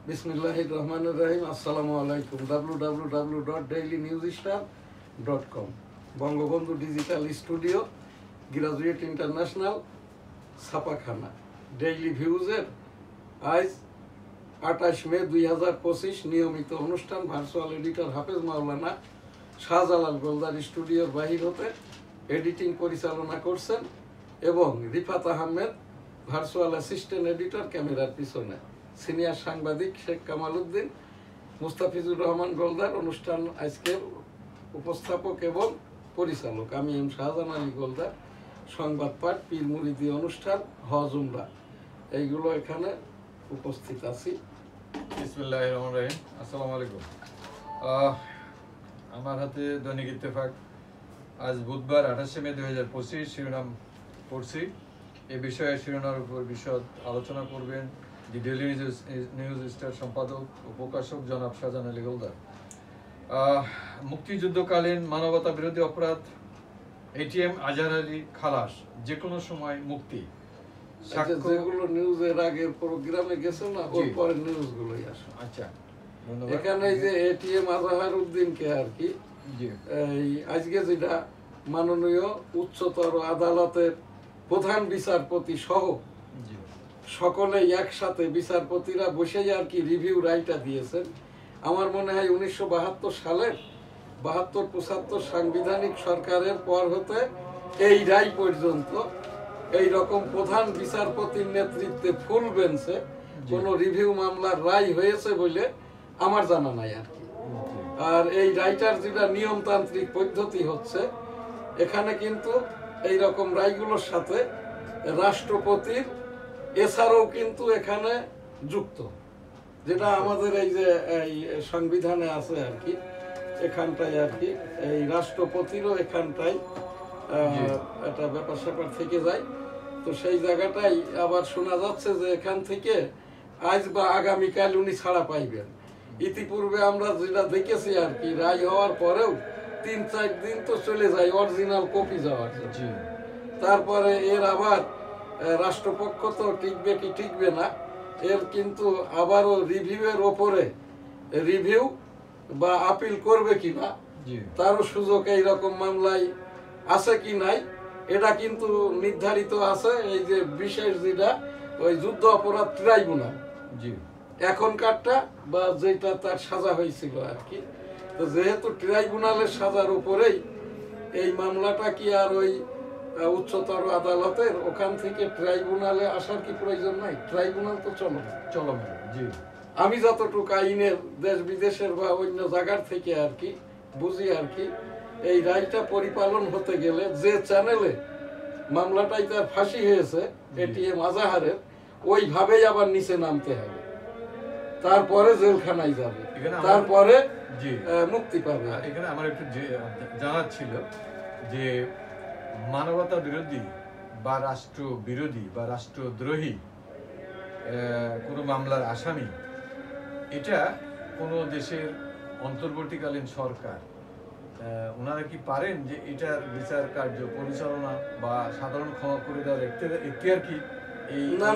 বিসমিল্লাহির রহমানির রহিম। আসসালামু আলাইকুম। www.dailynewsstar.com Bangabandhu digital studio, graduate international, ছাপাখানা। ডেইলি ভিউজের আজ 28 মে 2025 নিয়মিত অনুষ্ঠান। ভার্চুয়াল এডিটর হাফেজ মাওলানা শাহজালাল গোলদার স্টুডিওর বাহির হতে এডিটিং পরিচালনা করছেন এবং Rifat Ahmed virtual assistant editor ক্যামেরার পিছনে। সিনিয়র সাংবাদিক শেখ কামাল উদ্দিন, মুস্তাফিজুর রহমান গোলদার অনুষ্ঠান আজকের উপস্থাপক এবং পরিচালক। আমি এম শাহজাহান আলী গোলদার। সংবাদ পাঠ, পীর মুরিদি অনুষ্ঠান, হজ উমরা এইগুলো এখানে উপস্থিত আছি। বিসমিল্লাহির রহমানির রহিম। আসসালামু আলাইকুম। আমার হাতে দৈনিক ইত্তেফাক আজ বুধবার 28 মে 2025 শিরোনাম পড়ছি। এই বিষয়ে শিরোনামের উপর বিশদ আলোচনা করবেন দি ডেইলি নিউজ স্টার সম্পাদক ও প্রকাশক জনাব শাহজাহান আলী গোলদার। মুক্তিযুদ্ধকালীন মানবতা বিরোধী অপরাধ এটিএম আজহার আলী খালাস, যে কোনো সময় মুক্তি। যেগুলো নিউজের আগের প্রোগ্রামে গেছে না, ওর পরের নিউজগুলোই আসে। আচ্ছা, এখানে যে এটিএম আজহার উদ্দিনকে আর কি এই আজকে যেটা মাননীয় উচ্চতর আদালতের প্রধান বিচারপতি সহ সকলেই একসাথে বিচারপতিরা বসেই আর কি রিভিউ রায়টা দিয়েছেন। আমার মনে হয় 1972 সালের 72-75 সাংবিধানিক সরকারের পর হতে এই রায় পর্যন্ত এই রকম প্রধান বিচারপতির নেতৃত্বে ফুল বেঞ্চে কোন রিভিউ মামলার রায় হয়েছে বলে আমার জানা নাই আর কি। আর এই রায়টার যেটা নিয়মতান্ত্রিক পদ্ধতি হচ্ছে, এখানে কিন্তু এই রকম রায়গুলোর সাথে রাষ্ট্রপতির এছাড়াও কিন্তু এখানে যুক্ত, যেটা আমাদের এই যে এই সংবিধানে আছে আর কি। এখানটায় আর কি এই রাষ্ট্রপতিরও এখানটায় একটা ব্যাপার স্যাপার থেকে যায়। তো সেই জায়গাটাই আবার শোনা যাচ্ছে যে এখান থেকে আজ বা আগামীকাল উনি ছাড়া পাইবেন। ইতিপূর্বে আমরা যেটা দেখেছি আর কি, রায় হওয়ার পরেও 3-4 দিন তো চলে যায় অরিজিনাল কপি যাওয়ার জন্য। তারপরে এর আবার রাষ্ট্রপক্ষ তো টিকবে কি টিকবে না, এর কিন্তু আবারও রিভিউয়ের ওপরে রিভিউ বা আপিল করবে কি না তারও সুযোগ এইরকম মামলায় আছে কি নাই, এটা কিন্তু নির্ধারিত আছে। এই যে বিশেষ যেটা ওই যুদ্ধ অপরাধ ট্রাইব্যুনাল এখনকারটা বা যেটা তার সাজা হয়েছিল আর কি। তো যেহেতু ট্রাইব্যুনালের সাজার উপরেই এই মামলাটা কি আর ওই উচ্চতর আদালতের ওখান থেকে ট্রাইব্যুনালে আসার কি প্রয়োজন নাই? ট্রাইব্যুনাল তো চলমান। আমি যতটুকু আইনের দেশ বিদেশের বা অন্য জায়গার থেকে আর কি বুঝি আর কি, এই রায়টা পরিপালন হতে গেলে যে চ্যানেলে মামলাটাই তার ফাঁসি হয়েছে এটিএম আজহারের, ওইভাবেই আবার নিচে নামতে হবে, তারপরে জেলখানায় যাবে, তারপরে মুক্তি পাবে। এখানে আমার একটু জানার ছিল যে মানবতা বিরোধী বা রাষ্ট্র বিরোধী বা রাষ্ট্রদ্রোহী কোনো মামলার আসামি, এটা কোনো দেশের অন্তর্বর্তীকালীন সরকার ওনারা কি পারেন যে এটার বিচার কার্য পরিচালনা বা সাধারণ ক্ষমা করে দেওয়ার এখতিয়ার কি? না,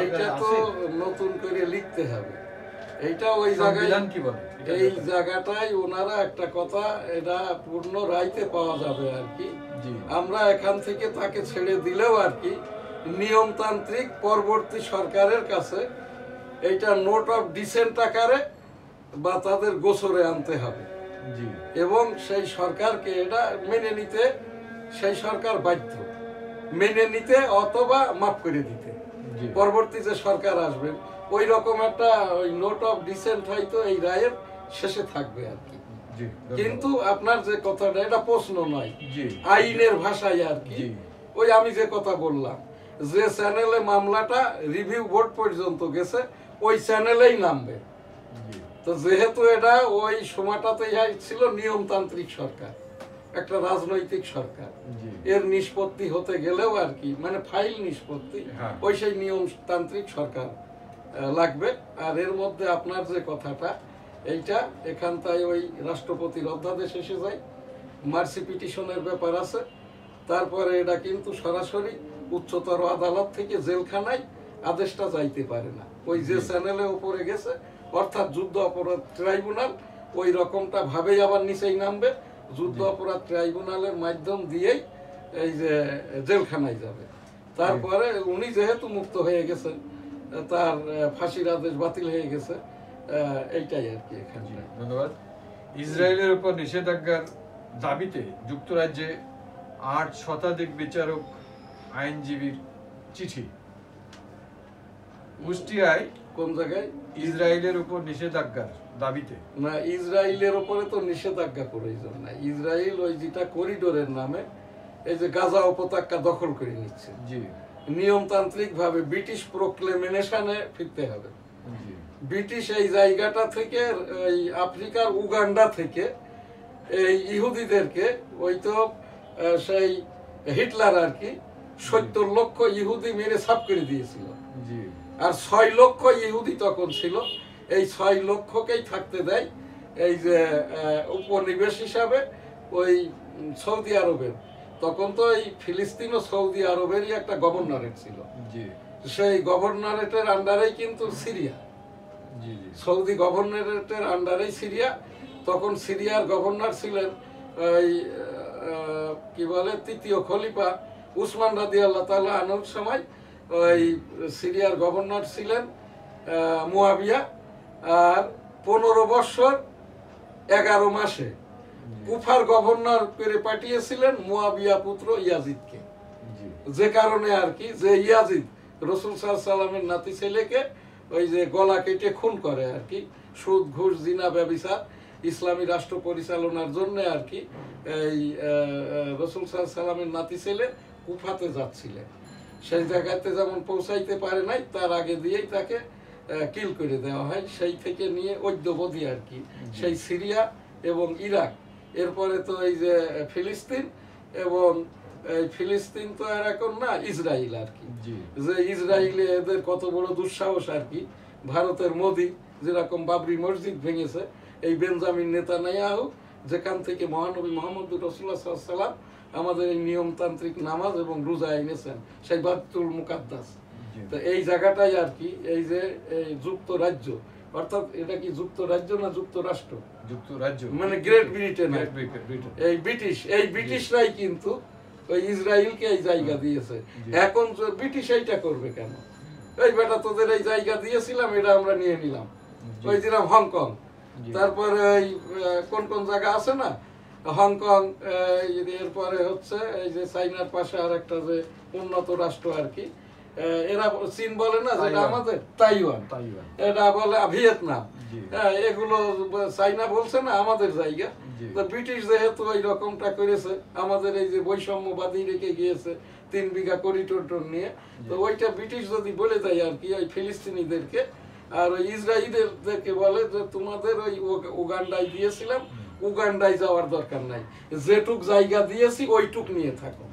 এইটা তো নতুন করে লিখতে হবে। এইটা ওই জায়গায় কি বলে, এই জায়গাটাই ওনারা একটা কথা, এটা পূর্ণ রাইতে পাওয়া যাবে আর কি। আমরা এখান থেকে তাকে ছেড়ে দিলেও আর কি নিয়মতান্ত্রিক পরবর্তী সরকারের কাছে এইটা নোট অফ ডিসেন্ট আকারে বা তাদের গোচরে আনতে হবে এবং সেই সরকারকে এটা মেনে নিতে, সেই সরকার বাধ্য মেনে নিতে অথবা মাফ করে দিতে। পরবর্তী যে সরকার আসবেন ওই রকম একটা ওই নোট অফ ডিসেন্ট হয়তো এই রায়ের শেষে থাকবে আর কি। কিন্তু আপনার যে কথাটা, এটা প্রশ্ন নয়, আইনের ভাষায় আর কি। ওই আমি যে কথা বললাম, যে চ্যানেলে মামলাটা রিভিউ বোর্ড পর্যন্ত গেছে ওই চ্যানেলেই নামবে। তো যেহেতু এটা ওই সময়টাতেই ছিল নিয়মতান্ত্রিক সরকার, একটা রাজনৈতিক সরকার, এর নিষ্পত্তি হতে গেলেও আর কি মানে ফাইল নিষ্পত্তি ওই সেই নিয়মতান্ত্রিক সরকার লাগবে। আর এর মধ্যে আপনার যে কথাটা, এইটা এখানটায় ওই রাষ্ট্রপতির অধ্যাদেশ এসে যায়, মার্সি পিটিশনের ব্যাপার আছে, তারপরে এটা কিন্তু সরাসরি উচ্চতর আদালত থেকে জেলখানায় আদেশটা যাইতে পারে না। ওই যে চ্যানেলে উপরে গেছে, অর্থাৎ যুদ্ধ অপরাধ ট্রাইব্যুনাল ওই রকমটা ভাবেই আবার নিচেই নামবে, যুদ্ধ অপরাধ ট্রাইব্যুনালের মাধ্যম দিয়েই এই যে জেলখানায় যাবে। তারপরে উনি যেহেতু মুক্ত হয়ে গেছেন, তার ফাঁসির আদেশ বাতিল হয়ে গেছে, এইটাই আর কি এখানে। ধন্যবাদ। ইসরায়েলের উপর নিষেধাজ্ঞার দাবিতে যুক্তরাজ্যে ৮ শতাধিক বিচারক আইনজীবীর চিঠি। কুষ্টিয়ায় কোন জায়গায়? ইসরায়েলের উপর নিষেধাজ্ঞার দাবিতে। না, ইসরায়েলের উপরে তো নিষেধাজ্ঞা প্রয়োজন না। ইসরায়েল ওই যেটা করিডোরের নামে এই যে গাজা উপত্যকা দখল করে নিচ্ছে, জি, নিয়মতান্ত্রিক ভাবে ব্রিটিশ প্রোক্লেমিনেশনে ফিরতে হবে। জি, ব্রিটিশ এই জায়গাটা থেকে, এই আফ্রিকার উগান্ডা থেকে এই ইহুদিদেরকে, ওই তো সেই হিটলার আর কি ৭০ লক্ষ ইহুদি মেরে সাফ করে দিয়েছিল, জি, আর ৬ লক্ষ ইহুদি তখন ছিল। এই ৬ লক্ষকেই থাকতে দেয় এই যে উপনিবেশ হিসাবে ওই সৌদি আরবের। তখন তো এই ফিলিস্তিন ও সৌদি আরবেরই একটা গভর্নরেট ছিল, জি, সেই গভর্নরেটের আন্ডারেই কিন্তু সিরিয়া, জি, সৌদি গভর্নরেটের আন্ডারেই সিরিয়া। তখন সিরিয়ার গভর্নর ছিলেন ওই কি বলে তৃতীয় খলিফা উসমান রাদিয়াল্লাহু তাআলা আনহুর সময় ওই সিরিয়ার গভর্নর ছিলেন মুয়াবিয়া। আর ১৫ বছর ১১ মাসে কুফার গভর্নর করে পাঠিয়েছিলেন মুয়াবিয়া পুত্র ইয়াজিদকে, যে কারণে আর কি যে ইয়াজিদ রাসূল সাল্লাল্লাহু আলাইহি সাল্লামের নাতি ছেলেকে ওই যে গলা কেটে খুন করে আর কি, সুদ ঘুষ জিনা ব্যভিচার ইসলামী রাষ্ট্র পরিচালনার জন্য আর কি। এই রাসূল সাল্লাল্লাহু আলাইহি সাল্লামের নাতি ছেলে কুফাতে যাচ্ছিলেন, সেই জায়গাতে যেমন পৌঁছাইতে পারে নাই, তার আগে দিয়েই তাকে কিল করে দেওয়া হয়। সেই থেকে নিয়ে অদ্যাবধি আর কি সেই সিরিয়া এবং ইরাক, এরপরে তো এই যে ফিলিস্তিন, এবং এই ফিলিস্তিন তো আর এখন না, ইসরায়েল আর কি। যে ইসরায়েলে এদের কত বড় দুঃসাহস আর কি। ভারতের মোদি যেরকম বাবরি মসজিদ ভেঙেছে, এই বেঞ্জামিন নেতানিয়াহু যেখান থেকে মহানবী মুহাম্মদুর রাসূলুল্লাহ সাল্লাল্লাহু আলাইহি ওয়াসাল্লাম আমাদের এই নিয়মতান্ত্রিক নামাজ এবং রোজা এনেছেন, সেই বাইতুল মুকাদ্দাস। তো এই জায়গাটাই আর কি এই যে এই যুক্তরাজ্য, অর্থাৎ এটা কি যুক্তরাজ্য না যুক্তরাষ্ট্র? যুক্তরাজ্য মানে গ্রেট ব্রিটেন। এই ব্রিটিশরাই কিন্তু ওই ইসরায়েলকে এই জায়গা দিয়েছে। এখন ব্রিটিশ এইটা করবে কেন? এই বেটা তোদের এই জায়গা দিয়েছিলাম, এটা আমরা নিয়ে নিলাম। ওই দিলাম হংকং, তারপরে ওই কোন কোন জায়গা আছে না, হংকং, এরপরে হচ্ছে এই যে চাইনার পাশে আর একটা যে উন্নত রাষ্ট্র আর কি, এরা চীন বলে না যেটা আমাদের, তাইওয়ান, এটা বলে ভিয়েতনাম, এগুলো চাইনা বলছে না আমাদের জায়গা। তো ব্রিটিশ যেহেতু ওই রকমটা করেছে, আমাদের এই যে বৈষম্যবাদী রেখে গিয়েছে ৩ বিঘা করিডোর নিয়ে, তো ওইটা ব্রিটিশ যদি বলে দেয় আর কি ওই ফিলিস্তিনিদেরকে, আর ওই ইসরায়েলিদেরকে বলে যে তোমাদের ওই উগান্ডায় দিয়েছিলাম, উগান্ডায় যাওয়ার দরকার নাই, যেটুক জায়গা দিয়েছি ওইটুক নিয়ে থাকো,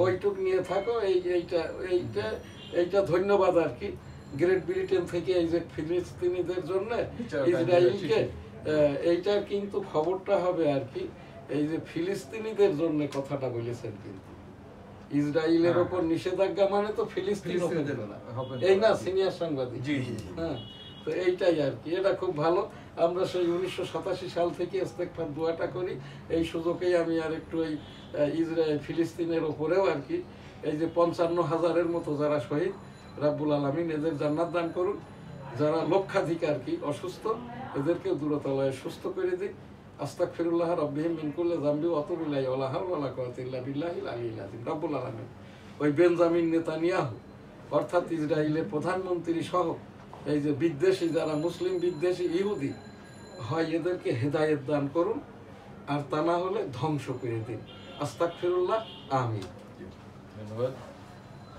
ওইটুক নিয়ে থাকো। এইটা ধন্যবাদ আর কি গ্রেট ব্রিটেন থেকে এই যে ফিলিস্তিনিদের জন্য ইসরায়েলকে, এইটার কিন্তু খবরটা হবে আর কি এই যে ফিলিস্তিনিদের জন্য কথাটা বলেছেন। কিন্তু ইসরায়েলের ওপর নিষেধাজ্ঞা মানে তো ফিলিস্তিন এই না, সিনিয়র সাংবাদিক। হ্যাঁ, তো এইটাই আর কি, এটা খুব ভালো। আমরা সেই 1987 সাল থেকে ইস্তেগফার দোয়াটা করি। এই সুযোগেই আমি আর একটু এই ইসরায়েল ফিলিস্তিনের ওপরেও আর কি এই যে 55,000-এর মতো যারা শহীদ, রাব্বুল আলামিন এদের জান্নাত দান করুন। যারা লক্ষাধিক আর কি অসুস্থ, এদেরকে দূরতলায় সুস্থ করে দিন। আস্তাগফিরুল্লাহ রাব্বিহিম মিন কুল্লি যামবি ওয়া আতুবু ইলাইহি ওয়া লা হাওলা ওয়া লা কুওয়াতা ইল্লা বিল্লাহিল আলিয়্যিল আযীম। রাব্বুল আলামিন ওই বেঞ্জামিন নেতানিয়াহু অর্থাৎ ইসরায়েলের প্রধানমন্ত্রী সহ এই যে বিদ্বেষী যারা মুসলিম বিদ্বেষী ইহুদি হয়, এদেরকে হেদায়েত দান করুন, আর তা না হলে ধ্বংস করে দিন। আস্তাগফিরুল্লাহ, আমিন। ধন্যবাদ।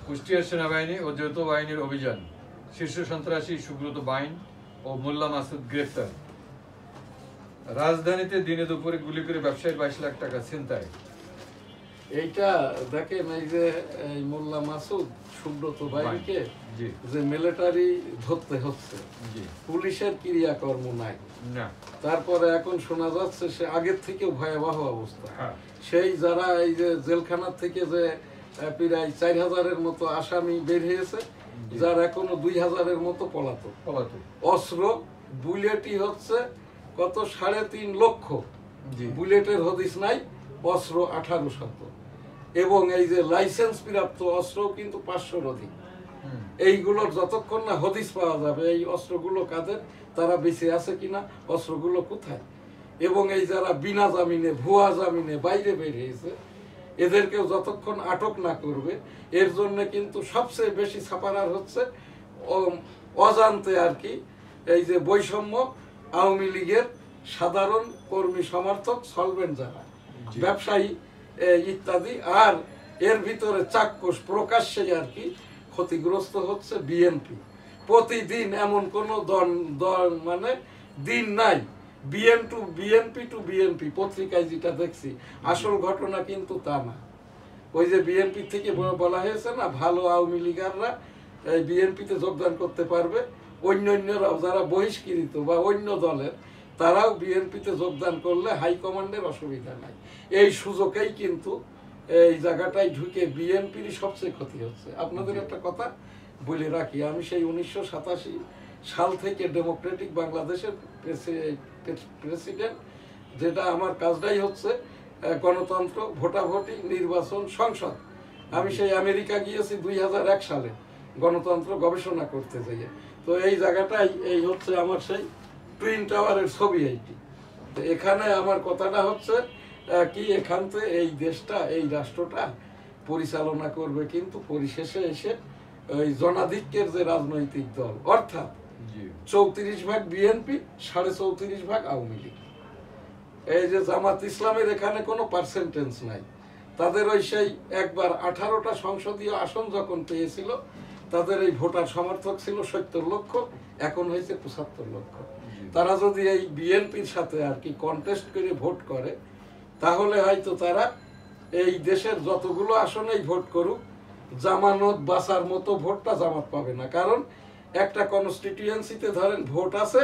কুষ্টিয়া সেনাবাহিনী ও যৌথ বাহিনীর অভিযান, শীর্ষ সন্ত্রাসী সুব্রত বাইন ও মোল্লা মাসুদ গ্রেফতার। রাজধানীতে দিনে দুপুরে গুলি করে ব্যবসায়ীর 22 লাখ টাকা ছিনতাই। এইটা দেখেন, এই যে এই মোল্লা মাসুদ সুব্রত বাইনকে যে মিলিটারি ধরতে হচ্ছে, পুলিশের ক্রিয়াকর্ম নাই। তারপরে এখন শোনা যাচ্ছে সে আগের থেকেও ভয়াবহ অবস্থা। সেই যারা এই যে জেলখানার থেকে যে প্রায় 4,000-এর মতো আসামি বের হয়েছে, যার এখনো 2000-এর মতো পলাতক। অস্ত্র বুলেটই হচ্ছে কত 3.5 লক্ষ, বুলেটের হদিস নাই, অস্ত্র 1800, এবং এই যে লাইসেন্স প্রাপ্ত অস্ত্র কিন্তু 500-র অধিক। এইগুলোর যতক্ষণ না হদিস পাওয়া যাবে এই অস্ত্রগুলো কাদের, তারা বেঁচে আছে কিনা, অস্ত্রগুলো কোথায়, এবং এই যারা বিনা জামিনে ভুয়া জামিনে বাইরে বেরিয়েছে এদেরকেও যতক্ষণ আটক না করবে, এর জন্য কিন্তু সবচেয়ে বেশি ছাপারার হচ্ছে অজান্তে আর কি এই যে বৈষম্য, আওয়ামী লীগের সাধারণ কর্মী সমর্থক, সলভেন্ট যারা ব্যবসায়ী ইত্যাদি, আর এর ভিতরে চাক্ষুষ প্রকাশ্যে আর কি ক্ষতিগ্রস্ত হচ্ছে বিএনপি। প্রতিদিন এমন কোনো দল মানে দিন নাই বিএনপি টু বিএনপি পত্রিকায় যেটা দেখছি, আসল ঘটনা কিন্তু তা না। ওই যে বিএনপি থেকে বলা হয়েছে না, ভালো আওয়ামী লীগাররা এই বিএনপিতে যোগদান করতে পারবে, অন্যান্যরা যারা বহিষ্কৃত বা অন্য দলের তারাও বিএনপিতে যোগদান করলে হাইকমান্ডের অসুবিধা নাই। এই সুযোগেই কিন্তু এই জায়গাটায় ঢুকে বিএনপির সবচেয়ে ক্ষতি হচ্ছে। আপনাদের একটা কথা বলে রাখি, আমি সেই 1987 সাল থেকে ডেমোক্রেটিক বাংলাদেশের প্রেসিডেন্ট, যেটা আমার কাজটাই হচ্ছে গণতন্ত্র, ভোটাভুটি, নির্বাচন, সংসদ। আমি সেই আমেরিকা গিয়েছি 2001 সালে গণতন্ত্র গবেষণা করতে যাই। তো এই জায়গাটাই এই হচ্ছে আমার সেই টুইন টাওয়ারের ছবি এইটি। তো এখানে আমার কথাটা হচ্ছে কি, এখান থেকে এই দেশটা, এই রাষ্ট্রটা পরিচালনা করবে কিন্তু পরিশেষে এসে ওই জনাধিক্যের যে রাজনৈতিক দল, অর্থাৎ 34% বিএনপি, 34.5% আওয়ামী লীগ। এই যে জামাত ইসলামের এখানে কোনো পার্সেন্টেজ নাই, তাদের ওই সেই একবার 18টা সংসদীয় আসন যখন পেয়েছিল তাদের এই ভোটার সমর্থক ছিল 70 লক্ষ, এখন হয়েছে 75 লক্ষ। তারা যদি এই বিএনপির সাথে আর কি কন্টেস্ট করে ভোট করে, তাহলে হয়তো তারা এই দেশের যতগুলো আসনেই ভোট করুক, জামানত বাঁচার মতো ভোটটা জামাত পাবে না। কারণ একটা কনস্টিটিউয়েন্সিতে ধরেন ভোট আছে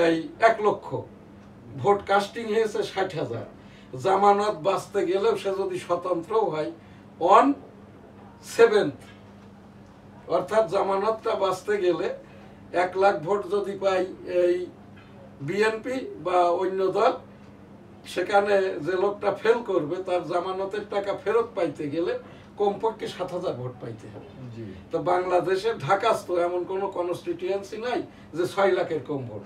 এই 1 লক্ষ, ভোট কাস্টিং হয়েছে 60,000, জামানত বাঁচতে গেলেও সে যদি স্বতন্ত্রও হয় 1/7, অর্থাৎ জামানতটা বাঁচতে গেলে 1 লাখ ভোট যদি পাই এই বিএনপি বা অন্য দল, সেখানে যে লোকটা ফেল করবে তার জামানতের টাকা ফেরত পাইতে গেলে কমপক্ষে 7,000 ভোট পাইতে হবে। তো বাংলাদেশের ঢাকাস্থ এমন কোনো কনস্টিটিউয়েন্সি নাই যে 6 লাখের কম ভোট।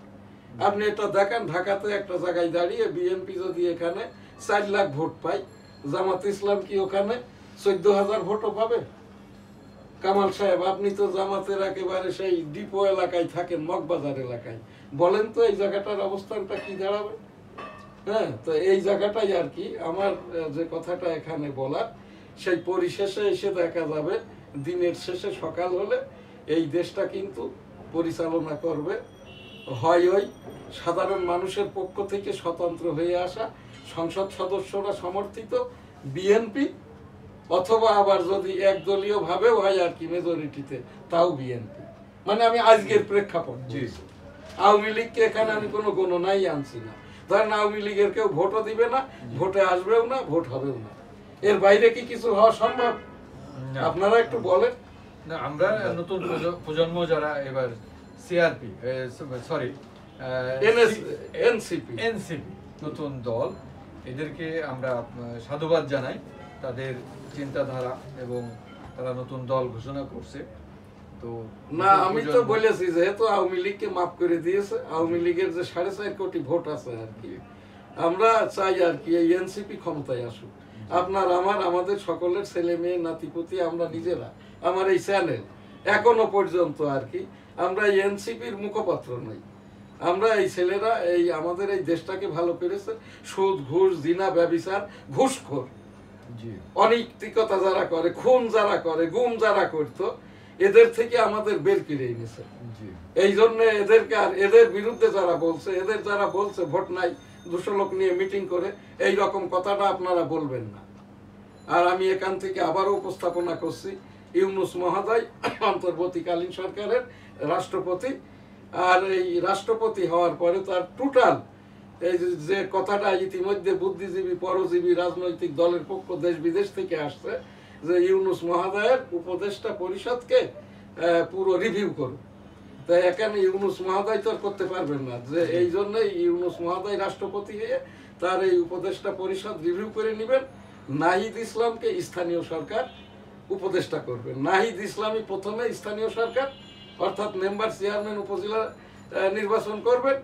আপনি এটা দেখেন, ঢাকাতে একটা জায়গায় দাঁড়িয়ে বিএনপি যদি এখানে 4 লাখ ভোট পায়, জামাত ইসলাম কি ওখানে 14,000 ভোটও পাবে? কামাল সাহেব, আপনি তো জামাতের একেবারে সেই ডিপো এলাকায় থাকেন, মগবাজার এলাকায়, বলেন তো এই জায়গাটার অবস্থানটা কি দাঁড়াবে? হ্যাঁ, তো এই জায়গাটাই আর কি আমার যে কথাটা এখানে বলার, সেই পরিশেষে এসে দেখা যাবে দিনের শেষে সকাল হলে এই দেশটা কিন্তু পরিচালনা করবে হয় ওই সাধারণ মানুষের পক্ষ থেকে স্বতন্ত্র হয়ে আসা সংসদ সদস্যরা সমর্থিত বিএনপি, অথবা আবার যদি একদলীয় ভাবেও হয় আর কি মেজরিটিতে, তাও বিএনপি। মানে আমি আজকের প্রেক্ষাপট, আওয়ামী লীগকে এখানে আমি কোনো গণনাই আনছি না। ধরেন আওয়ামী লীগের কেউ ভোটও দিবে না, ভোটে আসবেও না, ভোট হবেও না, এর বাইরে কি কিছু হওয়া সম্ভব? আপনারা একটু বলেন না। আমরা নতুন প্রজন্ম যারা এবার সিআরপি সরি এনসিপি নতুন দল, এদেরকে আমরা সাধুবাদ জানাই, তাদের চিন্তাধারা, এবং তারা নতুন দল ঘোষণা করছে। তো না, আমি তো বলেছি যেহেতু আওয়ামী লীগকে মাফ করে দিয়েছে, আওয়ামী লীগের যে 4.5 কোটি ভোট আছে আর কি, আমরা চাই আর কি এই এনসিপি ক্ষমতায় আসুক। আপনার আমাদের সকলের ছেলে মেয়ে নাতিপুতি, আমরা নিজেরা, আমার এই চ্যানেল এখনো পর্যন্ত আর কি আমরা এই এনসিপির মুখপাত্র নই। আমরা এই ছেলেরা এই আমাদের এই দেশটাকে ভালো করেছে, সুদ ঘুষ জিনা ব্যভিচার ঘুষখোর অনৈতিকতা যারা করে, খুন যারা করে, গুম যারা করতো, এদের থেকে আমাদের বের করে এনেছে। এই জন্য এদেরকে, আর এদের বিরুদ্ধে যারা বলছে ভোট নাই, 200 লোক নিয়ে মিটিং করে, এই রকম কথাটা আপনারা বলবেন না। আর আমি এখান থেকে আবারও উপস্থাপনা করছি, ইউনূস মহোদয় অন্তর্বর্তীকালীন সরকারের রাষ্ট্রপতি, আর এই রাষ্ট্রপতি হওয়ার পরে তার টোটাল এই যে কথাটা ইতিমধ্যে বুদ্ধিজীবী পরজীবী রাজনৈতিক দলের পক্ষ দেশ বিদেশ থেকে আসছে, যে ইউনূস মহোদয়ের উপদেষ্টা পরিষদকে পুরো রিভিউ করুক। তাই এখানে ইউনূস মহোদয় তো আর করতে পারবেন না, যে এই জন্যই ইউনূস মহোদয় রাষ্ট্রপতি হয়ে তার এই উপদেষ্টা পরিষদ রিভিউ করে নেবেন। নাহিদ ইসলামকে স্থানীয় সরকার উপদেষ্টা করবেন। নাহিদ ইসলামই প্রথমে স্থানীয় সরকার অর্থাৎ মেম্বার চেয়ারম্যান উপজেলা নির্বাচন করবেন।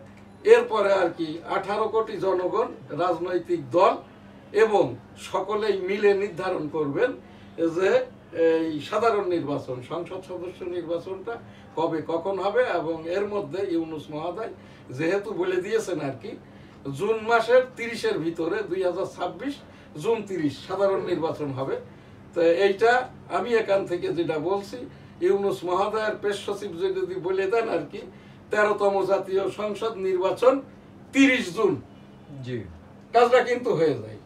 এরপরে আর কি 18 কোটি জনগণ, রাজনৈতিক দল এবং সকলেই মিলে নির্ধারণ করবেন যে এই সাধারণ নির্বাচন, সংসদ সদস্য নির্বাচনটা কবে কখন হবে। এবং এর মধ্যে ইউনূস মহোদয় যেহেতু বলে দিয়েছেন আর কি জুন মাসের 30-এর ভিতরে 2026 জুন 30 সাধারণ নির্বাচন হবে। তো এইটা আমি এখান থেকে যেটা বলছি, ইউনূস মহোদয়ের প্রেস সচিব যদি বলে দেন আর কি 13তম জাতীয় সংসদ নির্বাচন 30 জুন, জি কাজটা কিন্তু হয়ে যায়।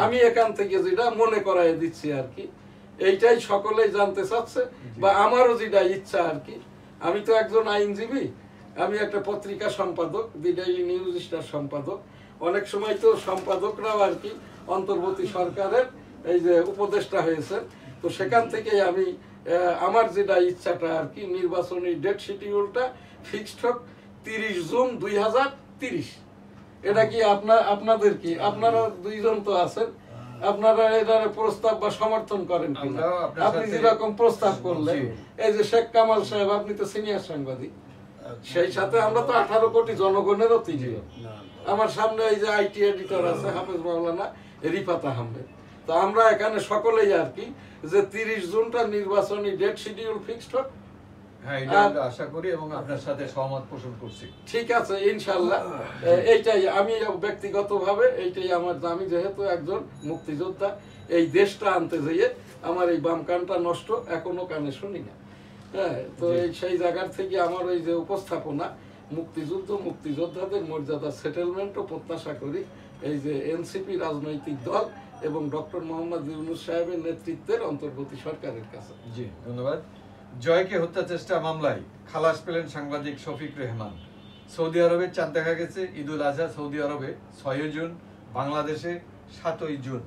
আমি এখান থেকে যেটা মনে করাই দিচ্ছি আর কি, এইটাই সকলেই জানতে চাচ্ছে বা আমারও যেটা ইচ্ছা আর কি। আমি তো একজন আইনজীবী, আমি একটা পত্রিকা সম্পাদক, দি ডেইলি নিউজ স্টার সম্পাদক। অনেক সময় তো সম্পাদকরাও আর কি অন্তর্বর্তী সরকারের এই যে উপদেষ্টা হয়েছেন। তো সেখান থেকে আমি আমার যেটা ইচ্ছাটা আর কি নির্বাচনী ডেট শিডিউলটা ফিক্সড হোক 30 জুন 2030। এটা কি আপনাদের কি আপনারা দুইজন তো আছেন, আপনারা এটার প্রস্তাব বা সমর্থন করেন কিনা? আপনি যেরকম প্রস্তাব করলেন, এই যে শেখ কামাল সাহেব, আপনি তো সিনিয়র সাংবাদিক, সেই সাথে আমরা তো 18 কোটি জনগণেরও তিনিও। আমার সামনে এই যে আইটি এডিটর আছে হাফেজ মাওলানা রিফাত আহমেদ। তো আমরা এখানে সকলেই আর কি যে 30 জুনটা নির্বাচনী ডেট শিডিউল ফিক্সড হোক। হ্যাঁ, এটা আমরা আশা করি এবং আপনার সাথে সহমত পোষণ করছি। ঠিক আছে, ইনশাআল্লাহ। এইটাই আমি ব্যক্তিগতভাবে এইটাই আমার, আমি যেহেতু একজন মুক্তিযোদ্ধা, এই দেশটা আনতে যেয়ে আমার এই বাম কানটা নষ্ট, এখনো কানে শুনি না। হ্যাঁ, তো এই সেই জায়গার থেকে আমার ওই যে উপস্থাপনা, মুক্তিযুদ্ধ, মুক্তিযোদ্ধাদের মর্যাদা সেটেলমেন্টও প্রত্যাশা করি এই যে এনসিপি রাজনৈতিক দল এবং ডক্টর মোহাম্মদ ইউনূস সাহেবের নেতৃত্বের অন্তর্বর্তী সরকারের কাছে। জি ধন্যবাদ। জয়কে হত্যা চেষ্টা মামলায় খালাস পেলেন সাংবাদিক শফিক রেহমান। সৌদি আরবে চাঁদ দেখা গেছে। ঈদুল আজহা সৌদি আরবে 6 জুন, বাংলাদেশে 7 জুন।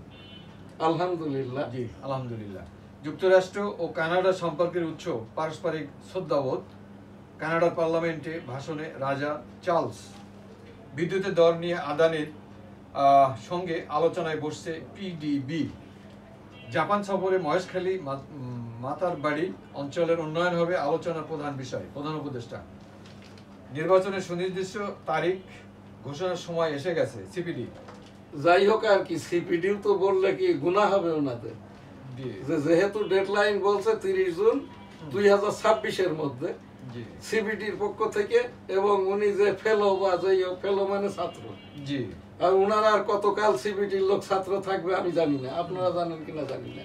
আলহামদুলিল্লাহ। জি আলহামদুলিল্লাহ। যুক্তরাষ্ট্র ও কানাডা সম্পর্কের উৎস পারস্পরিক শ্রদ্ধাবোধ। কানাডার পার্লামেন্টে ভাষণে রাজা চার্লস। বিদ্যুতের দর নিয়ে আদানির সঙ্গে আলোচনায় বসছে পিডিবি। জাপান সফরে মহেশখালী মাতারবাড়ি অঞ্চলের উন্নয়ন হবে আলোচনার প্রধান বিষয়। প্রধান উপদেষ্টা। নির্বাচনের সুনির্দিষ্ট তারিখ ঘোষণার সময় এসে গেছে। সিপিডি যাই হোক আর কি, সিপিডিও তো বললে কি গুনাহ হবে ওনাদের, যেহেতু ডেডলাইন বলছে 30 জুন 2026-এর মধ্যে সিপিডির পক্ষ থেকে, এবং উনি যে ফেলো বা যাই হোক, ফেলো মানে ছাত্র, জি, আর উনারা আর কতকাল সিপিডির লোক ছাত্র থাকবে আমি জানি না, আপনারা জানেন কিনা জানি না।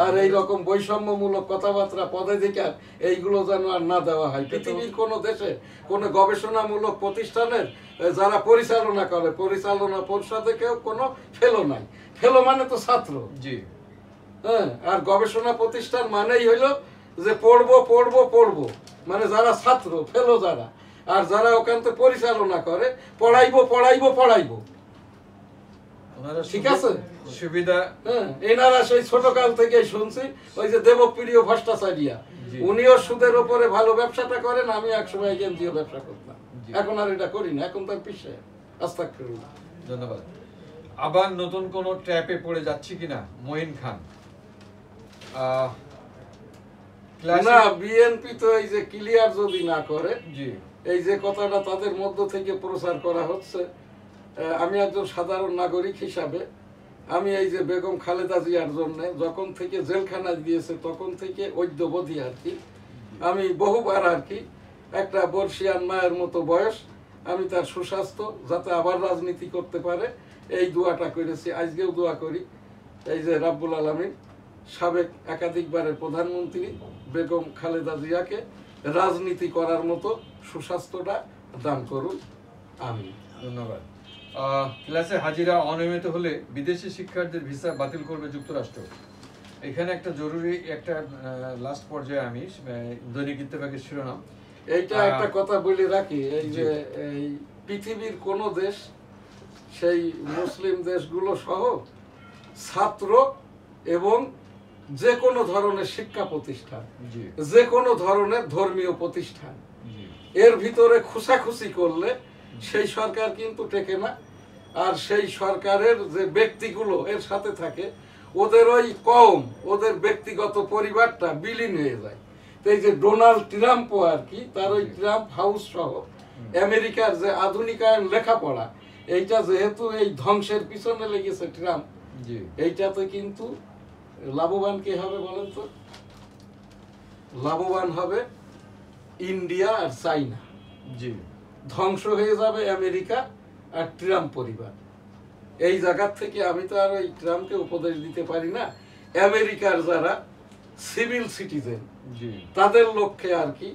আর এইরকম বৈষম্যমূলক কথাবার্তা পদাধিকার এইগুলো যেন আর না দেওয়া হয়। পৃথিবীর কোন দেশে কোন গবেষণামূলক প্রতিষ্ঠানের যারা পরিচালনা করে, পরিচালনা পরিষদে কেউ কোনো ফেলো নাই। ফেলো মানে তো ছাত্র, জি। হ্যাঁ, আর গবেষণা প্রতিষ্ঠান মানেই হইলো যে পড়বো পড়বো পড়বো, মানে যারা ছাত্র ফেলো যারা, আর যারা ওখান থেকে পরিচালনা করে পড়াইবো পড়াইবো পড়াইবো। ঠিক আছে, সুবিধা। হ্যাঁ, এনারা সেই ছোটকাল থেকে শুনছি ওই যে দেবপ্রিয় ভট্টাচার্য, উনিও সুদের উপরে ভালো ব্যবসাটা করেন। আমি একসময় এনজিও ব্যবসা করতাম, এখন আর এটা করি না, এখন তার পিছিয়ে আস্তাগফিরুল্লাহ। ধন্যবাদ। আবার নতুন কোন ট্র্যাপে পড়ে যাচ্ছি কিনা মঈন খান। না, বিএনপি তো এই যে ক্লিয়ার যদি না করে, জি, এই যে কথাটা তাদের মধ্য থেকে প্রচার করা হচ্ছে, আমি একজন সাধারণ নাগরিক হিসাবে আমি এই যে বেগম খালেদা জিয়ার জন্য যখন থেকে জেলখানায় দিয়েছে তখন থেকে ঐক্যবোধী আর কি, আমি বহুবার আর কি একটা বর্ষিয়ান মায়ের মতো বয়স, আমি তার সুস্বাস্থ্য যাতে আবার রাজনীতি করতে পারে এই দোয়াটা করেছি, আজকেও দোয়া করি এই যে রাব্বুল আলামিন সাবেক একাধিকবারের প্রধানমন্ত্রী বেগম খালেদা জিয়াকে রাজনীতি করার মতো সুস্বাস্থ্যটা দান করুন। আমি ধন্যবাদ। ক্লাসে হাজিরা অনিয়মিত হলে বিদেশি শিক্ষার্থীদের ভিসা বাতিল করবে যুক্তরাষ্ট্র। এখানে একটা জরুরি একটা লাস্ট পর্যায়ে আমি দৈনিক ইত্তেফাকের শিরোনাম, এইটা একটা কথা বলে রাখি, এই যে এই পৃথিবীর কোন দেশ, সেই মুসলিম দেশগুলো সহ ছাত্র এবং যে কোনো ধরনের শিক্ষা প্রতিষ্ঠান, জি যে কোনো ধরনের ধর্মীয় প্রতিষ্ঠান, জি এর ভিতরে খুসাখুসি করলে সেই সরকার কিন্তু টেকে না। আর সেই সরকারের যে ব্যক্তিগুলো এর সাথে থাকে, ওদের ওই কম, ওদের ব্যক্তিগত পরিবারটা বিলীন হয়ে যায়। তো এই যে ডোনাল্ড ট্রাম্পও আর কি, তার ওই ট্রাম্প হাউস সহ আমেরিকার যে আধুনিকায়ন লেখাপড়া, এইটা যেহেতু এই ধ্বংসের পিছনে লেগেছে ট্রাম্প, জি এইটাতে কিন্তু লাভবান কে হবে বলেন তো? লাভবান হবে ইন্ডিয়া আর চাইনা। জি ধ্বংস হয়ে যাবে আমেরিকা আর ট্রাম্প পরিবার। এই জায়গার থেকে আমি তো আর ওই ট্রাম্পকে উপদেশ দিতে পারি না। আমেরিকার যারা সিভিল সিটিজেন, জি তাদের লক্ষ্যে আর কি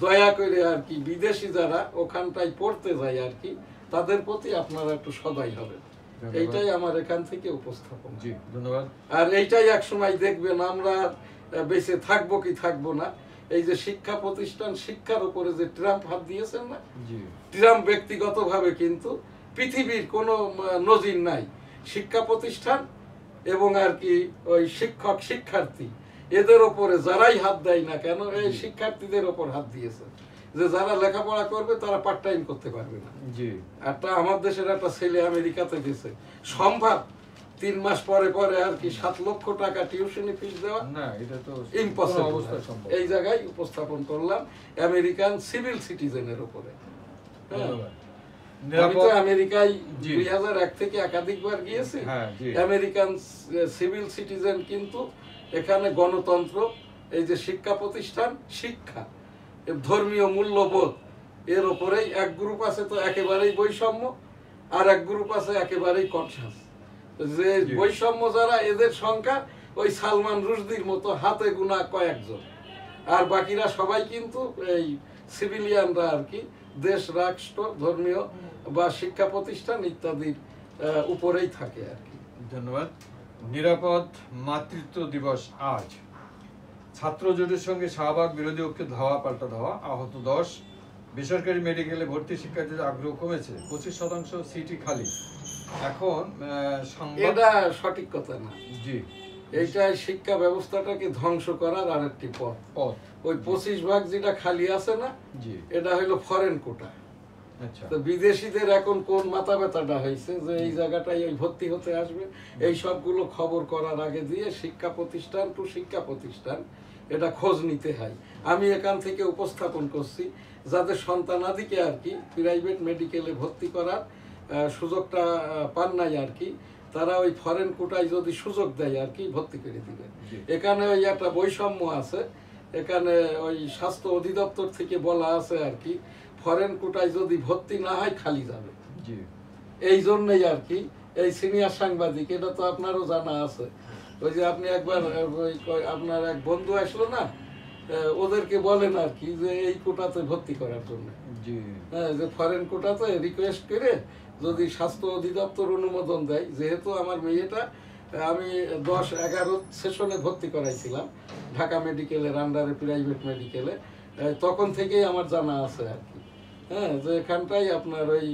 দয়া করে আর কি বিদেশি যারা ওখানটায় পড়তে যায় আর কি, তাদের প্রতি আপনারা একটু সদয় হবেন। ধন্যবাদ। এইটাই আমার এখান থেকে উপস্থাপন। জি ধন্যবাদ। আর এইটাই এক সময় দেখবেন আমরা বেঁচে থাকবো কি থাকবো না। এই যে শিক্ষা প্রতিষ্ঠান, শিক্ষার উপরে যে ট্রাম্প হাত দিয়েছেন না, জি ট্রাম্প ব্যক্তিগতভাবে কিন্তু পৃথিবীর কোনো নজির নাই শিক্ষা প্রতিষ্ঠান এবং আর কি ওই শিক্ষক শিক্ষার্থী এদের ওপরে যারাই হাত দেয় না কেন, এই শিক্ষার্থীদের ওপর হাত দিয়েছে যে যারা লেখাপড়া করবে তারা পার্ট টাইম করতে পারবে না। জি একটা আমার দেশের একটা ছেলে আমেরিকাতে গেছে, সম্ভব 3 মাস পরে পরে আর কি 7 লক্ষ টাকা টিউশনি ফিস দেওয়া না, এটা তো ইম্পসিবল। কোনো অবস্থায় সম্ভব। এই জায়গায় উপস্থাপন করলাম আমেরিকান সিভিল সিটিজেনের উপরে। হ্যাঁ, ধন্যবাদ। আমি তো আমেরিকায় জি। 2001 থেকে একাধিকবার গিয়েছি। হ্যাঁ, জি। আমেরিকান সিভিল সিটিজেন কিন্তু এখানে গণতন্ত্র, এই যে শিক্ষা প্রতিষ্ঠান, শিক্ষা, ধর্মীয় মূল্যবোধ, এর উপরেই এক গ্রুপ আছে তো একেবারেই বৈষম্য, আর এক গ্রুপ আছে একেবারেই কনসাস। যে জি। বৈষম্য যারা, এদের সংখ্যা ওই সালমান রুশদির মতো হাতে গোনা কয়েকজন, আর বাকিরা সবাই কিন্তু এই সিভিলিয়ানরা আর কি দেশ, রাষ্ট্র, ধর্মীয় বা শিক্ষা প্রতিষ্ঠান ইত্যাদির উপরেই থাকে আর কি। ধন্যবাদ। নিরাপদ মাতৃত্ব দিবস আজ। ছাত্র জোটের সঙ্গে শাহবাগ বিরোধী ঐক্যে ধাওয়া পাল্টা ধাওয়া, আহত 10। বেসরকারি মেডিকেলে ভর্তি শিক্ষার্থীদের আগ্রহ কমেছে, 25% সিটি খালি। এখন সংবাদ। এটা সঠিক কথা না। জি এইটা শিক্ষা ব্যবস্থাটাকে ধ্বংস করার আরেকটি পথ। পথ। ওই 25% যেটা খালি আছে না, জি এটা হলো ফরেন কোটা। আচ্ছা তো বিদেশিদের এখন কোন মাথা ব্যথাটা হয়েছে যে এই জায়গাটাই ওই ভর্তি হতে আসবে, এই সবগুলো খবর করার আগে দিয়ে শিক্ষা প্রতিষ্ঠান টু শিক্ষা প্রতিষ্ঠান এটা খোঁজ নিতে হয়। আমি এখান থেকে উপস্থাপন করছি যাদের সন্তানাদিকে আর কি প্রাইভেট মেডিকেলে ভর্তি করার সুযোগটা পান নাই আর কি, তারা ওই ফরেন কোটায় যদি সুযোগ দেয় আর কি ভর্তি করে দিবে। জি। এখানে ওই একটা বৈষম্য আছে, এখানে ওই স্বাস্থ্য অধিদপ্তর থেকে বলা আছে আর কি ফরেন কোটায় যদি ভর্তি না হয় খালি যাবে। জি এই জন্যই আর কি এই সিনিয়র সাংবাদিক, এটা তো আপনারও জানা আছে, ওই যে আপনি একবার আপনার এক বন্ধু আসলো না, ওদেরকে বলেন আর কি যে এই কোটাতে ভর্তি করার জন্য। জি হ্যাঁ, যে ফরেন কোটাতে রিকোয়েস্ট করে যদি স্বাস্থ্য অধিদপ্তর অনুমোদন দেয়, যেহেতু আমার মেয়েটা আমি 10-11 সেশনে ভর্তি করাইছিলাম ঢাকা মেডিকেলের আন্ডারে প্রাইভেট মেডিকেলে, তখন থেকেই আমার জানা আছে আর কি। হ্যাঁ, যে এখানটাই আপনার ওই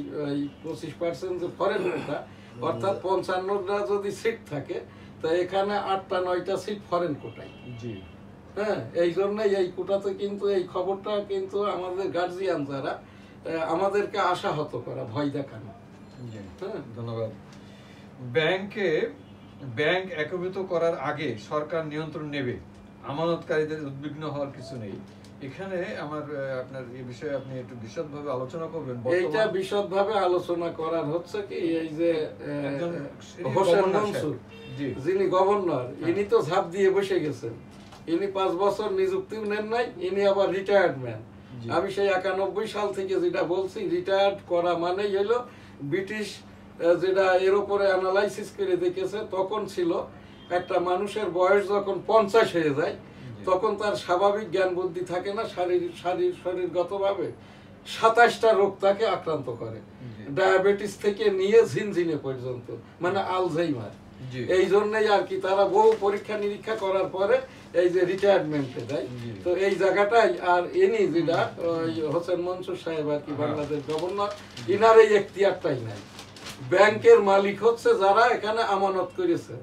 25% যে ফরেন কোটা, অর্থাৎ 55টা যদি সিট থাকে তা এখানে 8টা-9টা সিট ফরেন কোটায়। জি হ্যাঁ, এই জন্যই এই কোটাতে কিন্তু এই খবরটা কিন্তু আমাদের গার্জিয়ান যারা আমাদেরকে আশাহত করা, ভয় দেখানো। জি হ্যাঁ। ধন্যবাদ। ব্যাংক একীভূত করার আগে সরকার নিয়ন্ত্রণ নেবে, আমানতকারীদের উদ্বিগ্ন হওয়ার কিছু নেই। এখানে আমার আপনার এই বিষয়ে আপনি একটু বিশদভাবে আলোচনা করবেন। এইটা বিশদভাবে আলোচনা করার হচ্ছে কি, এই যে একজন হোসেন গভর্নর মনসুর জি যিনি গভর্নর, ইনি তো ঝাঁপ দিয়ে বসে গেছেন। ইনি 5 বছর নিযুক্তিও নেন নাই, ইনি আবার রিটায়ার্ড ম্যান। জি। আমি সেই 91 সাল থেকে যেটা বলছি, রিটায়ার্ড করা মানেই হলো ব্রিটিশ যেটা এর উপরে অ্যানালাইসিস করে দেখেছে, তখন ছিল একটা মানুষের বয়স যখন 50 হয়ে যায় তখন তার স্বাভাবিক জ্ঞান বুদ্ধি থাকে না, শরীরগতভাবে 27টা রোগ তাকে আক্রান্ত করে, ডায়াবেটিস থেকে নিয়ে ঝিনঝিনে পর্যন্ত, মানে আলঝাইমার। জি। এই জন্যই আর কি তারা বহু পরীক্ষা নিরীক্ষা করার পরে এই যে রিটায়ারমেন্টে দেয়। জি। তো এই জায়গাটাই আর ইনি যেটা ওই হোসেন মনসুর সাহেব আর কি বাংলাদেশ গভর্নর, ইনার এই এখতিয়ারটাই নাই। ব্যাংকের মালিক হচ্ছে যারা এখানে আমানত করেছে,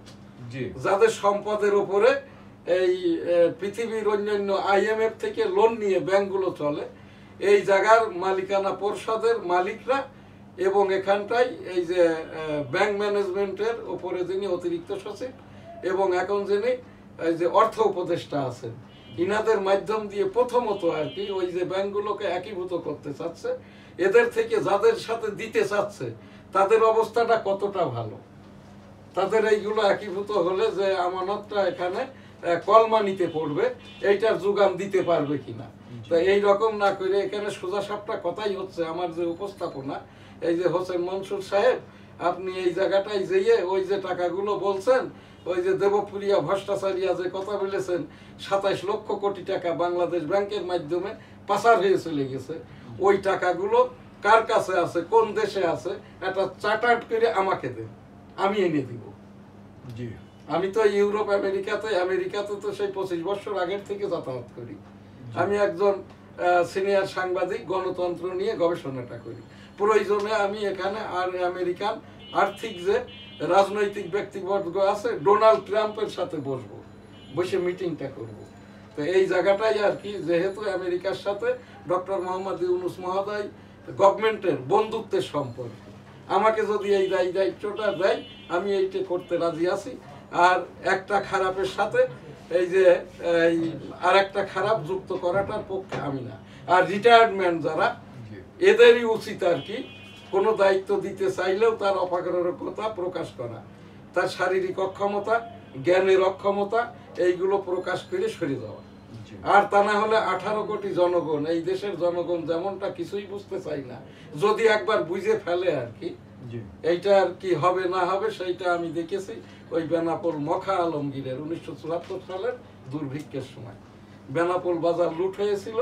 জি যাদের সম্পদের উপরে এই পৃথিবীর অন্যান্য IMF থেকে লোন নিয়ে ব্যাংকগুলো চলে, এই জায়গার মালিকানা পরিষদের মালিকরা এবং এখানটাই এই যে ব্যাংক ম্যানেজমেন্টের উপরে যিনি অতিরিক্ত সচিব এবং এখন যিনি এই যে অর্থ উপদেষ্টা আছেন, ইনাদের মাধ্যম দিয়ে প্রথমত আর কি ওই যে ব্যাংকগুলোকে একীভূত করতে চাচ্ছে। এদের থেকে যাদের সাথে দিতে চাচ্ছে তাদের অবস্থাটা কতটা ভালো, তাদের এইগুলো একীভূত হলে যে আমানতটা এখানে কলমা নিতে পড়বে এইটার যোগান দিতে পারবে কিনা। তো এই রকম না করে এখানে সোজা সাপটা কথাই হচ্ছে আমার যে উপস্থাপনা, এই যে হোসেন মনসুর সাহেব আপনি এই জায়গাটায় যেয়ে ওই যে টাকাগুলো বলছেন, ওই যে দেবপ্রিয়া ভ্রষ্টাচারিয়া যে কথা বলেছেন 27 লক্ষ কোটি টাকা বাংলাদেশ ব্যাংকের মাধ্যমে পাচার হয়ে চলে গেছে, ওই টাকাগুলো কার কাছে আছে, কোন দেশে আছে, একটা চার্টার্ড করে আমাকে দেন, আমি এনে দিব। জি, আমি তো ইউরোপ আমেরিকাতে তো সেই 25 বছর আগের থেকে যাতায়াত করি। আমি একজন সিনিয়র সাংবাদিক, গণতন্ত্র নিয়ে গবেষণাটা করি। প্রয়োজনে আমি এখানে আর আমেরিকান আর্থিক যে রাজনৈতিক ব্যক্তিবর্গ আছে ডোনাল্ড ট্রাম্পের সাথে বসবো, বসে মিটিংটা করব। তো এই জায়গাটাই আর কি, যেহেতু আমেরিকার সাথে ডক্টর মোহাম্মদ ইউনূস মহোদয় গভর্নমেন্টের বন্ধুত্বের সম্পর্ক, আমাকে যদি এই দায়িত্বটা দেয় আমি এইটা করতে রাজি আছি। আর একটা খারাপের সাথে এই যে আর একটা খারাপ যুক্ত করাটার পক্ষে আমি না। আর রিটায়ারমেন্ট যারা, এদেরই উচিত আর কি কোনো দায়িত্ব দিতে চাইলেও তার অপারগতা প্রকাশ করা, তার শারীরিক অক্ষমতা, জ্ঞানের অক্ষমতা, এইগুলো প্রকাশ করে সরে যাওয়া। আর তা না হলে 18 কোটি জনগণ, এই দেশের জনগণ যেমনটা কিছুই বুঝতে চাই না, যদি একবার বুঝে ফেলে আর কি এইটা আর কি হবে না হবে সেইটা আমি দেখেছি ওই বেনাপোল মখা আলমগীরের 1974 সালের দুর্ভিক্ষের সময় বেনাপোল বাজার লুট হয়েছিল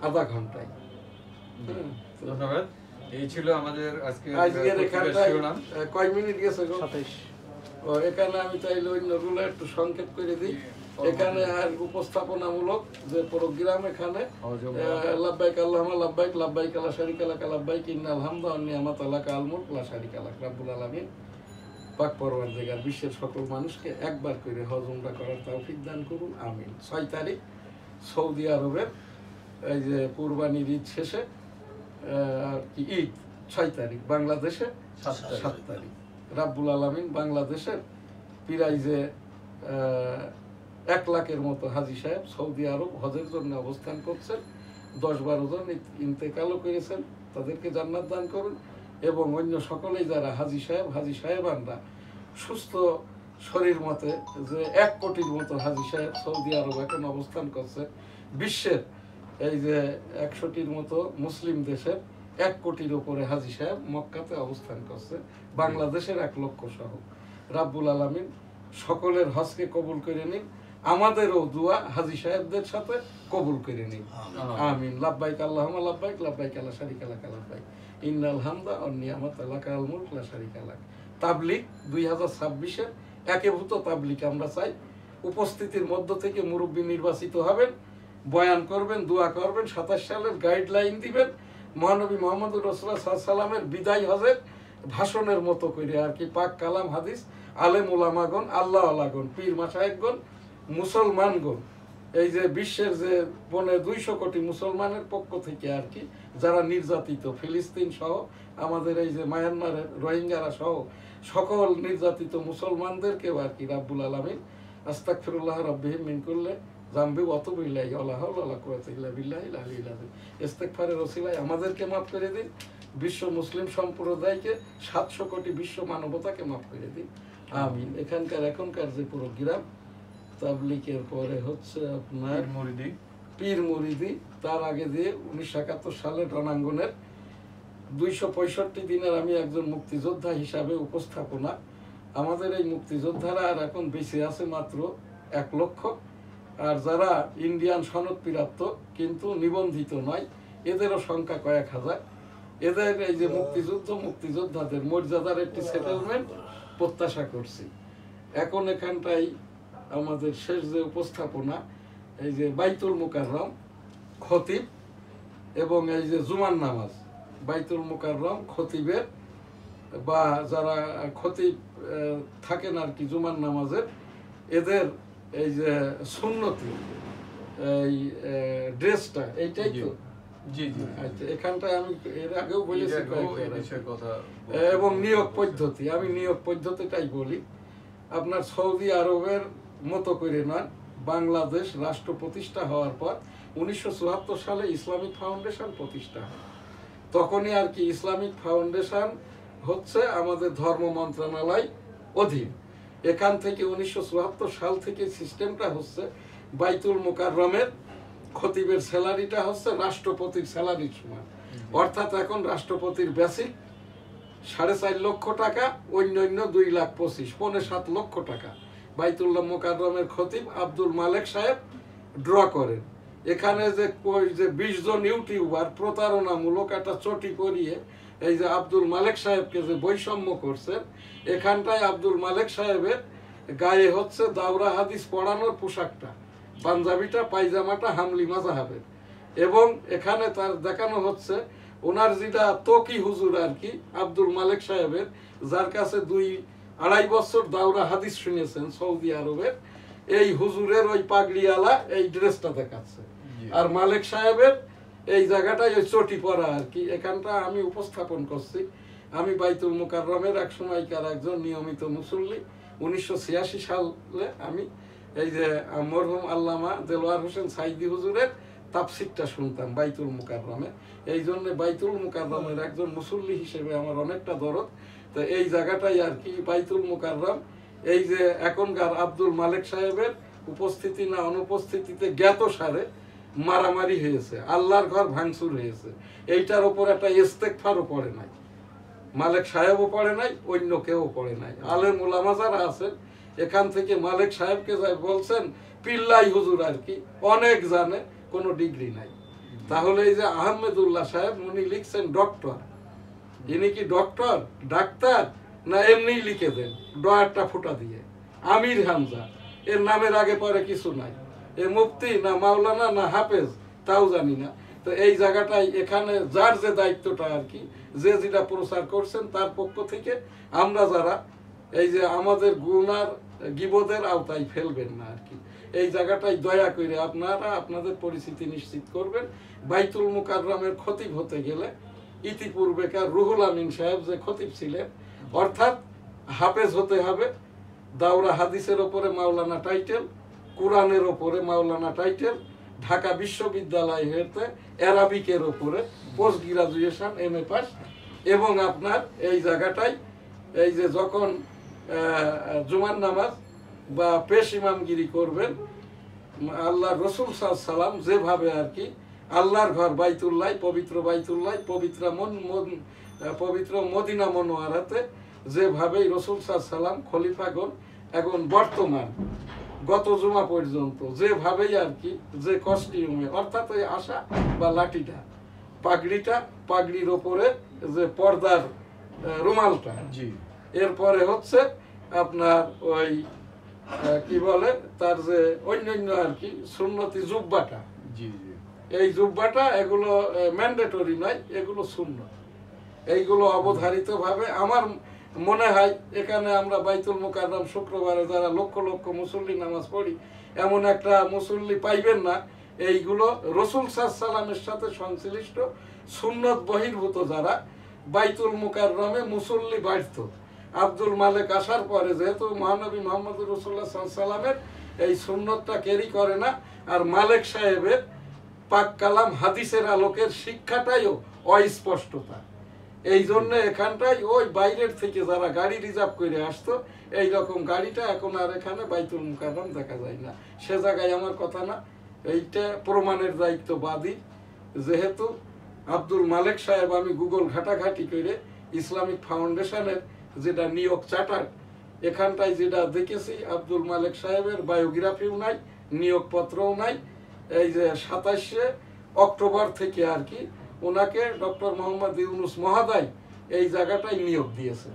আধা ঘন্টায়। ধন্যবাদ। এই ছিল আমাদের আজকের এখানটায় কয় মিনিট গেছে? 27। ও এখানে আমি চাইলে অন্যগুলো একটু সংক্ষেপ করে দিই। এখানে আর উপস্থাপনামূলক যে প্রোগ্রাম, এখানে লাব্বাইক আল্লাহুম্মা লাব্বাইক, লাব্বাইক লা শারীকা লাক, লাব্বাইক ইন্নাল হামদা ওয়ান নি'মাতা লাকা আল মুলক লা শারীকা লাক। রব্বুল আলামিন পাক পরওয়ারদিগার বিশ্বের সকল মানুষকে একবার করে হজ উমরা করার তৌফিক দান করুন, আমিন। 6 তারিখ সৌদি আরবের এই যে কুরবানির ঈদ শেষে আর কি ঈদ 6 তারিখ, বাংলাদেশে 7 তারিখ। রব্বুল আলামিন বাংলাদেশের প্রায় যে 1 লাখের মতো হাজী সাহেব সৌদি আরব হজের জন্য অবস্থান করছেন, 10-12 জন ইন্তেকালও করেছেন, তাদেরকে জান্নাত দান করুন। এবং অন্য সকলেই যারা হাজী সাহেবানরা সুস্থ শরীর মতে, যে 1 কোটির মতো হাজী সাহেব সৌদি আরব এখন অবস্থান করছে, বিশ্বের এই যে 100টির মতো মুসলিম দেশের 1 কোটির উপরে হাজী সাহেব মক্কাতে অবস্থান করছে, বাংলাদেশের 1 লক্ষ সহ। রাব্বুল আলামিন সকলের হজকে কবুল করে নিন, আমাদেরও দোয়া হাজী সাহেবদের সাথে কবুল করে নিন, আমিন। লাব্বাইক আল্লাহুম্মা লাব্বাইক, লাব্বাইক লা শারীকা লাক, লাব্বাইক ইন্নাল হামদা ওয়ান নি'মাতা লাকা আল মুলক লা শারীকা লাক। তাবলীগ 2026-এর একীভূত তাবলীগ আমরা চাই। উপস্থিতির মধ্য থেকে মুরব্বী নির্বাচিত হবেন, বয়ান করবেন, দোয়া করবেন, 27 সালের গাইডলাইন দিবেন, মহানবী মুহাম্মদুর রাসূলুল্লাহ সাল্লাল্লাহু আলাইহি ওয়াসাল্লামের বিদায় হজের ভাষণের মতো করে আর কি পাক কালাম হাদিস, আলেম উলামাগণ, আল্লাহ আলাগণ, পীর মাশায়েখগণ, মুসলমানগণ, এই যে বিশ্বের যে 200 কোটি মুসলমানের পক্ষ থেকে আর কি যারা নির্যাতিত, ফিলিস্তিন সহ আমাদের এই যে মায়ানমারের রোহিঙ্গারা সহ সকল নির্যাতিত মুসলমানদেরকেও আর কি রাব্বুল আলামিন আস্তাগফিরুল্লাহ রাব্বিহিম মিন কুল্লি যামবি ওয়া আতুবু ইলাইহি ওয়া লা হাওলা ওয়া লা কুওয়াতা ইল্লা বিল্লাহিল আলিয়্যিল আযীম। ইস্তিগফারের ওসিলায় আমাদেরকে মাফ করে দিন, বিশ্ব মুসলিম সম্প্রদায়কে, 700 কোটি বিশ্ব মানবতাকে মাফ করে দিন, আমিন। এখনকার যে প্রোগ্রাম তাবলীগের পরে হচ্ছে আপনার পীর মুরিদি, তার আগে দিয়ে 1971 সালের রণাঙ্গনের 265 দিনের আমি একজন মুক্তিযোদ্ধা হিসাবে উপস্থাপনা। আমাদের এই মুক্তিযোদ্ধারা আর এখন বেঁচে আছে মাত্র 1 লক্ষ, আর যারা ইন্ডিয়ান সনদ প্রাপ্ত কিন্তু নিবন্ধিত নয় এদেরও সংখ্যা কয়েক হাজার। এদের এই যে মুক্তিযোদ্ধাদের মর্যাদার একটি সেটেলমেন্ট প্রত্যাশা করছি। এখন এখানটাই আমাদের শেষ যে উপস্থাপনা, এই যে বাইতুল মুকাররম খতিব এবং এই যে জুমার নামাজ, বাইতুল মুকাররম খতিবের বা যারা খতিব থাকেন আর কি জুমার নামাজের, এদের এই যে সুন্নতি এই ড্রেসটা, এইটাই তো? জি জি। আচ্ছা, এখানটায় আমি এর আগেও বলেছি কথা। এবং নিয়োগ পদ্ধতি, আমি নিয়োগ পদ্ধতিটাই বলি। আপনার সৌদি আরবের মতো করে নয়, বাংলাদেশ রাষ্ট্র প্রতিষ্ঠা হওয়ার পর 1974 সালে ইসলামিক ফাউন্ডেশন প্রতিষ্ঠা হয়। তখনই আর কি ইসলামিক ফাউন্ডেশন হচ্ছে আমাদের ধর্ম মন্ত্রণালয় অধীন। এখান থেকে 1974 সাল থেকে সিস্টেমটা হচ্ছে বাইতুল মুকাররমের খতিবের স্যালারিটা হচ্ছে রাষ্ট্রপতির স্যালারির সমান। অর্থাৎ এখন রাষ্ট্রপতির বেসিক 4.5 লক্ষ টাকা, অন্যান্য 2,25,000, 7.5 লক্ষ টাকা বাইতুল্লাহ মুকাররমের খতিব আব্দুল মালেক সাহেব ড্র করেন। এখানে যে 20 জন ইউটিউবার প্রতারণামূলক একটা চটি করিয়ে এই যে আব্দুল মালেক সাহেবকে যে বৈষম্য করছেন, এখানটায় আব্দুল মালেক সাহেবের গায়ে হচ্ছে দাওরা হাদিস পড়ানোর পোশাকটা, পাঞ্জাবিটা, পায়জামাটা হামলি মাযহাবের, এবং এখানে তার দেখানো হচ্ছে ওনার যেটা তকি হুজুর আর কি আব্দুল মালেক সাহেবের, যার কাছে 2-2.5 বছর দাওরা হাদিস শুনেছেন সৌদি আরবের, এই হুজুরের ওই পাগড়িওয়ালা এই ড্রেসটা দেখাচ্ছে। আর মালেক সাহেবের এই জায়গাটাই ওই চটি পরা আর কি। এখানটা আমি উপস্থাপন করছি। আমি বাইতুল মুকাররমের এক সময়কার একজন নিয়মিত মুসল্লি। 1986 সালে আমি এই যে মরহুম আল্লামা দেলোয়ার হোসেন সাইদি হুজুরের তাফসিরটা শুনতাম বাইতুল মুকাররমে। এই জন্য বাইতুল মুকাররমের একজন মুসল্লি হিসেবে আমার অনেকটা দরদ। তো এই জায়গাটাই আর কি বাইতুল মুকাররম, এই যে এখনকার আব্দুল মালেক সাহেবের উপস্থিতি না অনুপস্থিতিতে জ্ঞাত সারে মারামারি হয়েছে, আল্লাহর ঘর ভাঙচুর হয়েছে। এইটার ওপর একটা ইস্তেগফারও পড়ে নাই, মালেক সাহেবও পড়ে নাই, অন্য কেউ পড়ে নাই। আলেম উলামা যারা আছেন এখান থেকে মালেক সাহেবকে যাই বলছেন পিল্লাই হুজুর আর কি, অনেক জানে, কোনো ডিগ্রি নাই। তাহলে এই যে আহমেদুল্লাহ সাহেব উনি লিখছেন ডক্টর, ইনি কি ডক্টর, ডাক্তার, না এমনি লিখে দেন ডয়ারটা ফুটা দিয়ে? আমির হামজা, এর নামের আগে পরে কিছু নাই। এ মুফতি না মাওলানা না হাফেজ তাও জানি না। তো এই জায়গাটাই এখানে যার যে দায়িত্বটা আর কি, যে যেটা প্রচার করছেন তার পক্ষ থেকে আমরা যারা এই যে আমাদের গুনার গিবদের আওতায় ফেলবেন না আর কি। এই জায়গাটাই দয়া করে আপনারা আপনাদের পরিস্থিতি নিশ্চিত করবেন। বাইতুল মুকাররমের খতিব হতে গেলে ইতিপূর্বেকার রুহুল আমিন সাহেব যে খতিব ছিলেন, অর্থাৎ হাফেজ হতে হবে, দাওরা হাদিসের ওপরে মাওলানা টাইটেল, কোরআনের ওপরে মাওলানা টাইটেল, ঢাকা বিশ্ববিদ্যালয় হতে অ্যারাবিকের ওপরে পোস্ট গ্রাজুয়েশন MA পাস, এবং আপনার এই জায়গাটাই এই যে যখন জুমার নামাজ বা পেশ ইমামগিরি করবেন, আল্লাহ রসুল সাল্লাম যেভাবে আর কি আল্লাহর ঘর বাইতুল্লাহ, পবিত্র বাইতুল্লাহ, পবিত্র মদিনা মনোয়ারাতে যেভাবেই রসুল সাল্লাম খলিফাগণ এখন বর্তমান গত জুমা পর্যন্ত যেভাবেই আর কি, যে কস্টিউমে, অর্থাৎ ওই আশা বা লাঠিটা, পাগড়িটা, পাগড়ির ওপরে যে পর্দার রুমালটা, এরপরে হচ্ছে আপনার ওই কি বলে তার যে অন্যান্য আর কি সুন্নতি জুব্বাটা, এই জুব্বাটা, এগুলো ম্যান্ডেটরি নয়, এগুলো সুন্নত। এইগুলো অবধারিত ভাবে আমার মনে হয় এখানে আমরা বাইতুল মুকাররম শুক্রবারে যারা লক্ষ লক্ষ মুসল্লি নামাজ পড়ি, এমন একটা মুসল্লি পাইবেন না এইগুলো রসুল সাল্লামের সাথে সংশ্লিষ্ট সুন্নত বহির্ভূত যারা বাইতুল মুকাররমে মুসল্লি বাড়ত। আব্দুল মালেক আসার পরে যেহেতু মহানবী মোহাম্মদ রসুল্লাহ সাল্লামের এই সুন্নতটা ক্যারি করে না, আর মালেক সাহেবের পাক কালাম হাদিসের আলোকের শিক্ষাটাইও অস্পষ্টতা, এই জন্য এখানটাই ওই বাইরের থেকে যারা গাড়ি রিজার্ভ করে আসতো, এই রকম গাড়িটা এখন আর এখানে বাইতুল মুকাররম দেখা যায় না। সে জায়গায় আমার কথা না, এইটা প্রমাণের দায়িত্ব বাদী। যেহেতু আব্দুল মালেক সাহেব, আমি গুগল ঘাটাঘাটি করে ইসলামিক ফাউন্ডেশনের যেটা নিয়োগ চার্টার, এখানটায় যেটা দেখেছি আব্দুল মালেক সাহেবের বায়োগ্রাফিও নাই, নিয়োগপত্রও নাই। এই যে 27শে অক্টোবর থেকে আর কি ওনাকে ডক্টর মোহাম্মদ ইউনুস মহাদাই এই জায়গাটায় নিয়োগ দিয়েছে।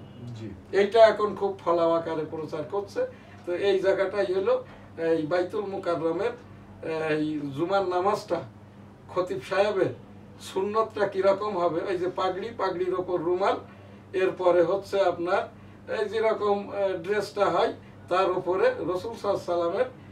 এইটা এখন খুব ফলাও আকারে প্রচার করছে। তো এই জায়গাটাই হলো এই বাইতুল মুকাররমের এই জুমার নামাজটা খতিব সাহেবের সুন্নতটা কিরকম হবে, এই যে পাগড়ি, পাগড়ির ওপর রুমাল, এরপরে হচ্ছে আপনার এই যেরকম ড্রেসটা হয় তার উপরে রসুল সাল্লামের